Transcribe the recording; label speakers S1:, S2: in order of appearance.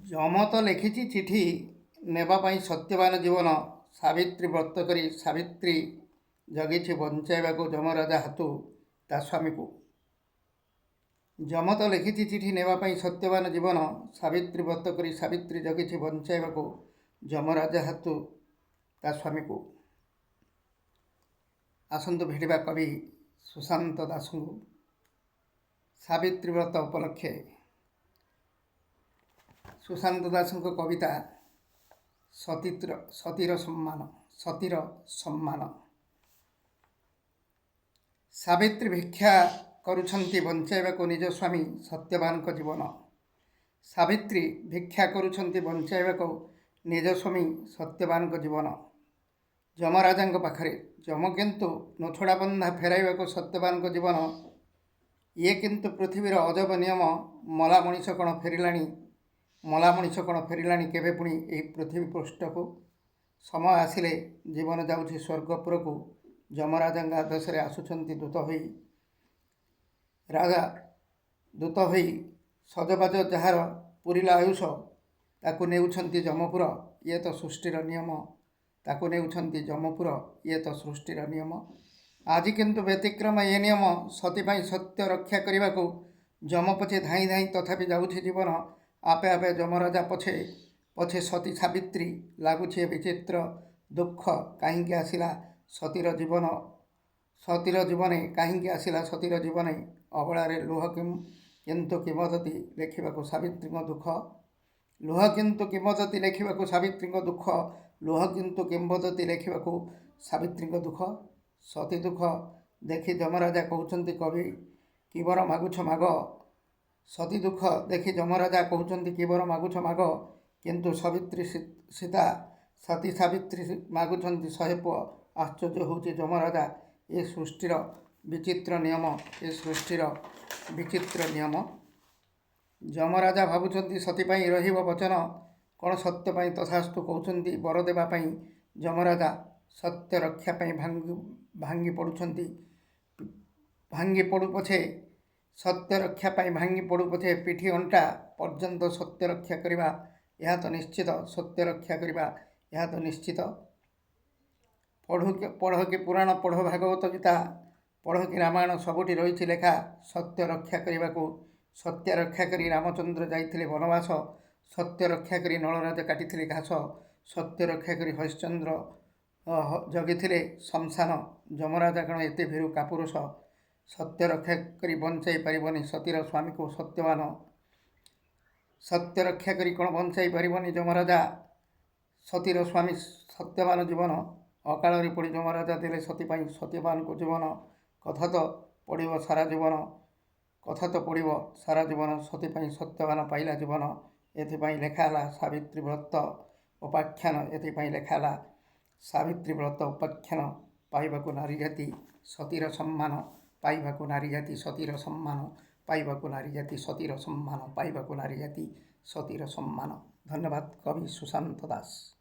S1: ଯମ ତ ଲେଖିଛି ଚିଠି ନେବା ପାଇଁ ସତ୍ୟବାନ ଜୀବନ, ସାବିତ୍ରୀ ବ୍ରତ କରି ସାବିତ୍ରୀ ଜଗିଛି ବଞ୍ଚାଇବାକୁ ଯମରାଜା ହାତୁ ତା ସ୍ୱାମୀକୁ। ଯମ ତ ଲେଖିଛି ଚିଠି ନେବା ପାଇଁ ସତ୍ୟବାନ ଜୀବନ, ସାବିତ୍ରୀ ବ୍ରତ କରି ସାବିତ୍ରୀ ଜଗିଛି ବଞ୍ଚାଇବାକୁ ଯମରାଜା ହାତୁ ତା ସ୍ୱାମୀକୁ। ଆସନ୍ତୁ ଭେଟିବା କବି ସୁଶାନ୍ତ ଦାସଙ୍କୁ ସାବିତ୍ରୀ ବ୍ରତ ଉପଲକ୍ଷେ। ସୁଶାନ୍ତ ଦାସଙ୍କ କବିତା ସତୀର ସମ୍ମାନ। ସାବିତ୍ରୀ ଭିକ୍ଷା କରୁଛନ୍ତି ବଞ୍ଚାଇବାକୁ ନିଜ ସ୍ୱାମୀ ସତ୍ୟବାନଙ୍କ ଜୀବନ। ସାବିତ୍ରୀ ଭିକ୍ଷା କରୁଛନ୍ତି ବଞ୍ଚାଇବାକୁ ନିଜ ସ୍ୱାମୀ ସତ୍ୟବାନଙ୍କ ଜୀବନ। ଯମରାଜାଙ୍କ ପାଖରେ ଯମ କିନ୍ତୁ ନଥୋଡ଼ା ବନ୍ଧା ଫେରାଇବାକୁ ସତ୍ୟବାନଙ୍କ ଜୀବନ। ଇଏ କିନ୍ତୁ ପୃଥିବୀର ଅଜବ ନିୟମ, ମଲା ମଣିଷ କ'ଣ ଫେରିଲାଣି କେବେ ପୁଣି ଏହି ପୃଥିବୀ ପୃଷ୍ଠକୁ। ସମୟ ଆସିଲେ ଜୀବନ ଯାଉଛି ସ୍ୱର୍ଗପୁରକୁ, ଯମରାଜାଙ୍କ ଆଦେଶରେ ଆସୁଛନ୍ତି ଦୂତ ହୋଇ ସଜବାଜ ଯାହାର ପୁରିଲା ଆୟୁଷ, ତାକୁ ନେଉଛନ୍ତି ଯମପୁର, ଇଏ ତ ସୃଷ୍ଟିର ନିୟମ। ତାକୁ ନେଉଛନ୍ତି ଯମପୁର, ଇଏ ତ ସୃଷ୍ଟିର ନିୟମ। ଆଜି କିନ୍ତୁ ବ୍ୟତିକ୍ରମ ଏ ନିୟମ, ସତୀ ପାଇଁ ସତ୍ୟ ରକ୍ଷା କରିବାକୁ ଯମ ପଛେ ଧାଇଁ ଧାଇଁ ତଥାପି ଯାଉଛି ଜୀବନ। ଆପେ ଆପେ ଯମରାଜା ପଛେ ପଛେ ସତୀ ସାବିତ୍ରୀ, ଲାଗୁଛି ଏ ବିଚିତ୍ର ଦୁଃଖ କାହିଁକି ଆସିଲା ସତୀର ଜୀବନେ କାହିଁକି ଆସିଲା ସତୀର ଜୀବନେ। ଅବଳାରେ ଲୁହ କିନ୍ତୁ କିମ୍ବଦନ୍ତୀ ଲେଖିବାକୁ ସାବିତ୍ରୀଙ୍କ ଦୁଃଖ। ଲୁହ କିନ୍ତୁ କିମ୍ବଦନ୍ତୀ ଲେଖିବାକୁ ସାବିତ୍ରୀଙ୍କ ଦୁଃଖ। ଲୁହ କିନ୍ତୁ କିମ୍ବଦନ୍ତୀ ଲେଖିବାକୁ ସାବିତ୍ରୀଙ୍କ ଦୁଃଖ। ସତୀ ଦୁଃଖ ଦେଖି ଯମରାଜା କହୁଛନ୍ତି କବି କି ବର ମାଗୁଛ ମାଗ। ସତୀ ଦୁଃଖ ଦେଖି ଯମରାଜା କହୁଛନ୍ତି କି ବର ମାଗୁଛ ମାଗ। କିନ୍ତୁ ସତୀ ସାବିତ୍ରୀ ମାଗୁଛନ୍ତି 100 ପୁଅ। ଆଶ୍ଚର୍ଯ୍ୟ ହେଉଛି ଯମରାଜା, ଏ ସୃଷ୍ଟିର ବିଚିତ୍ର ନିୟମ। ଯମରାଜା ଭାବୁଛନ୍ତି ସତୀ ପାଇଁ ରହିବ ବଚନ, କ'ଣ ସତ୍ୟ ପାଇଁ ତଥାସ୍ତୁ କହୁଛନ୍ତି ବର ଦେବା ପାଇଁ ଯମରାଜା। ସତ୍ୟ ରକ୍ଷା ପାଇଁ ଭାଙ୍ଗି ପଡ଼ୁ ପଛେ ପିଠି ଅଣ୍ଟା ପର୍ଯ୍ୟନ୍ତ ସତ୍ୟ ରକ୍ଷା କରିବା ଏହା ତ ନିଶ୍ଚିତ। ସତ୍ୟ ରକ୍ଷା କରିବା ଏହା ତ ନିଶ୍ଚିତ। ପଢ଼ କି ପୁରାଣ, ପଢ଼ ଭାଗବତ ଗୀତା, ପଢ଼ କି ରାମାୟଣ, ସବୁଠି ରହିଛି ଲେଖା ସତ୍ୟ ରକ୍ଷା କରିବାକୁ। ସତ୍ୟ ରକ୍ଷା କରି ରାମଚନ୍ଦ୍ର ଯାଇଥିଲେ ବନବାସ। ସତ୍ୟ ରକ୍ଷା କରି ନଳରାଜ କାଟିଥିଲେ ଘାସ। ସତ୍ୟ ରକ୍ଷା କରି ହରିଶ୍ଚନ୍ଦ୍ର ଜଗିଥିଲେ ଶ୍ମଶାନ। ଯମରାଜା କ'ଣ ଏତେ ଭୀରୁ କାପୁରୁଷ, ସତ୍ୟ ରକ୍ଷା କରି ବଞ୍ଚାଇ ପାରିବନି ସତୀର ସ୍ୱାମୀକୁ ସତ୍ୟବାନ। ସତ୍ୟ ରକ୍ଷା କରି କ'ଣ ବଞ୍ଚାଇ ପାରିବନି ଯମରାଜା ସତୀର ସ୍ୱାମୀ ସତ୍ୟବାନ ଜୀବନ। ଅକାଳରେ ପଡ଼ି ଯମରାଜା ଦେଲେ ସତୀ ପାଇଁ ସତ୍ୟବାନଙ୍କୁ ଜୀବନ। କଥା ତ ପଡ଼ିବ ସାରା ଜୀବନ, ସତୀ ପାଇଁ ସତ୍ୟବାନ ପାଇଲା ଜୀବନ। ଏଥିପାଇଁ ଲେଖା ହେଲା ସାବିତ୍ରୀ ବ୍ରତ ଉପାଖ୍ୟାନ। ଏଥିପାଇଁ ଲେଖା ହେଲା ସାବିତ୍ରୀ ବ୍ରତ ଉପାଖ୍ୟାନ। ପାଇବାକୁ ନାରୀ ଜାତି ସତୀର ସମ୍ମାନ, ପାଇବାକୁ ନାରୀ ଜାତି ସତୀର ସମ୍ମାନ, ପାଇବାକୁ ନାରୀ ଜାତି ସତୀର ସମ୍ମାନ, ପାଇବାକୁ ନାରୀ ଜାତି ସତୀର ସମ୍ମାନ। ଧନ୍ୟବାଦ କବି ସୁଶାନ୍ତ ଦାସ।